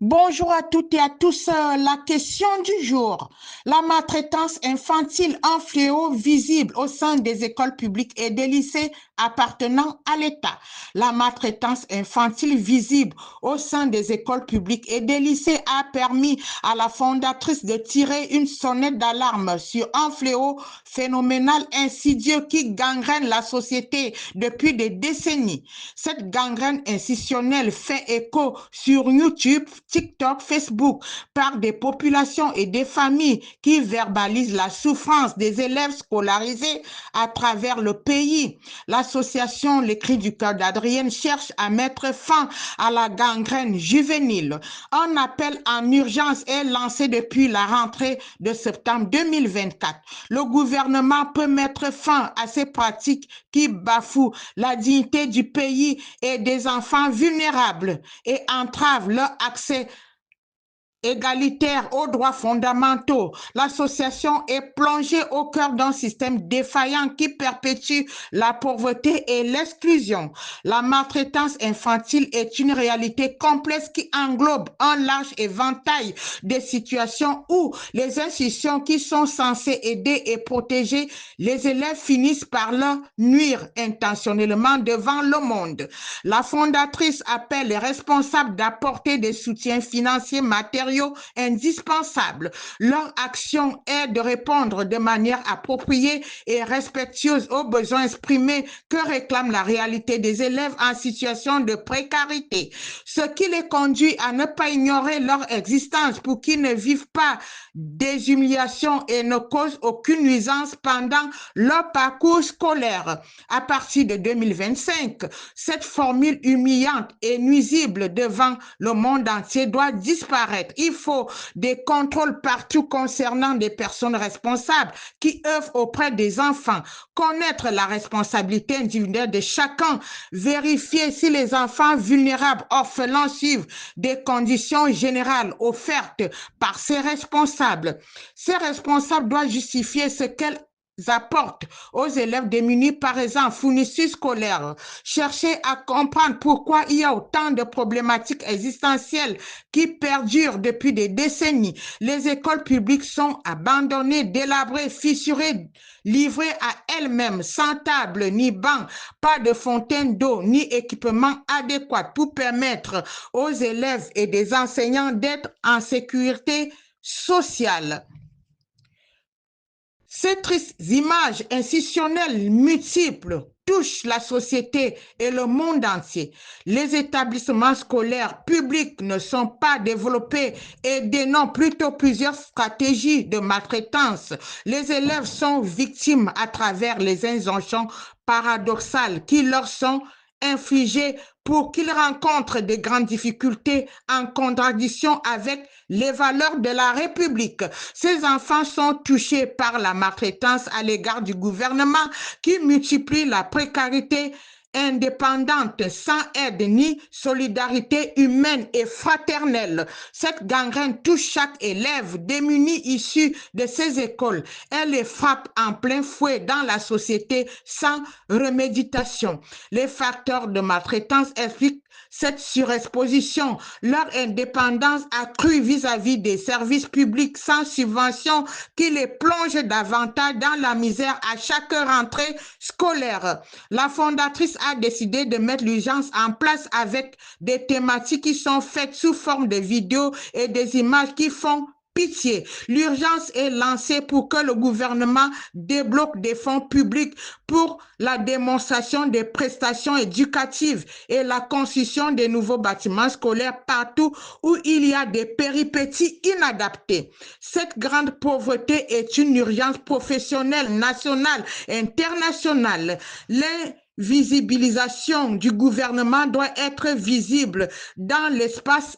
Bonjour à toutes et à tous. La question du jour. La maltraitance infantile, un fléau visible au sein des écoles publiques et des lycées appartenant à l'État. La maltraitance infantile visible au sein des écoles publiques et des lycées a permis à la fondatrice de tirer une sonnette d'alarme sur un fléau phénoménal insidieux qui gangrène la société depuis des décennies. Cette gangrène institutionnelle fait écho sur YouTube, TikTok, Facebook, par des populations et des familles qui verbalisent la souffrance des élèves scolarisés à travers le pays. L'association Les Cris du cœur d'Adrienne cherche à mettre fin à la gangrène juvénile. Un appel en urgence est lancé depuis la rentrée de septembre 2024. Le gouvernement peut mettre fin à ces pratiques qui bafouent la dignité du pays et des enfants vulnérables et entravent leur accès égalitaire aux droits fondamentaux. L'association est plongée au cœur d'un système défaillant qui perpétue la pauvreté et l'exclusion. La maltraitance infantile est une réalité complexe qui englobe un large éventail de situations où les institutions qui sont censées aider et protéger les élèves finissent par leur nuire intentionnellement devant le monde. La fondatrice appelle les responsables d'apporter des soutiens financiers matériaux indispensables. Leur action est de répondre de manière appropriée et respectueuse aux besoins exprimés que réclame la réalité des élèves en situation de précarité, ce qui les conduit à ne pas ignorer leur existence pour qu'ils ne vivent pas des humiliations et ne causent aucune nuisance pendant leur parcours scolaire. À partir de 2025, cette formule humiliante et nuisible devant le monde entier doit disparaître. Il faut des contrôles partout concernant des personnes responsables qui œuvrent auprès des enfants, connaître la responsabilité individuelle de chacun, vérifier si les enfants vulnérables orphelins suivent des conditions générales offertes par ces responsables. Ces responsables doivent justifier ce qu'elles apportent aux élèves démunis, par exemple, fournitures scolaires. Chercher à comprendre pourquoi il y a autant de problématiques existentielles qui perdurent depuis des décennies. Les écoles publiques sont abandonnées, délabrées, fissurées, livrées à elles-mêmes, sans table ni banc, pas de fontaine d'eau ni équipement adéquat pour permettre aux élèves et des enseignants d'être en sécurité sociale. Ces tristes images institutionnelles multiples touchent la société et le monde entier. Les établissements scolaires publics ne sont pas développés et dénoncent plutôt plusieurs stratégies de maltraitance. Les élèves sont victimes à travers les injonctions paradoxales qui leur sont infligées pour qu'ils rencontrent de grandes difficultés en contradiction avec les valeurs de la République. Ces enfants sont touchés par la maltraitance à l'égard du gouvernement qui multiplie la précarité indépendante, sans aide ni solidarité humaine et fraternelle. Cette gangrène touche chaque élève démuni issu de ces écoles. Elle les frappe en plein fouet dans la société sans remédiation. Les facteurs de maltraitance expliquent cette surexposition, leur indépendance accrue vis-à-vis des services publics sans subvention qui les plonge davantage dans la misère à chaque rentrée scolaire. La fondatrice a décidé de mettre l'urgence en place avec des thématiques qui sont faites sous forme de vidéos et des images qui font pitié. L'urgence est lancée pour que le gouvernement débloque des fonds publics pour la démonstration des prestations éducatives et la construction des nouveaux bâtiments scolaires partout où il y a des péripéties inadaptées. Cette grande pauvreté est une urgence professionnelle, nationale, internationale. L'invisibilisation du gouvernement doit être visible dans l'espace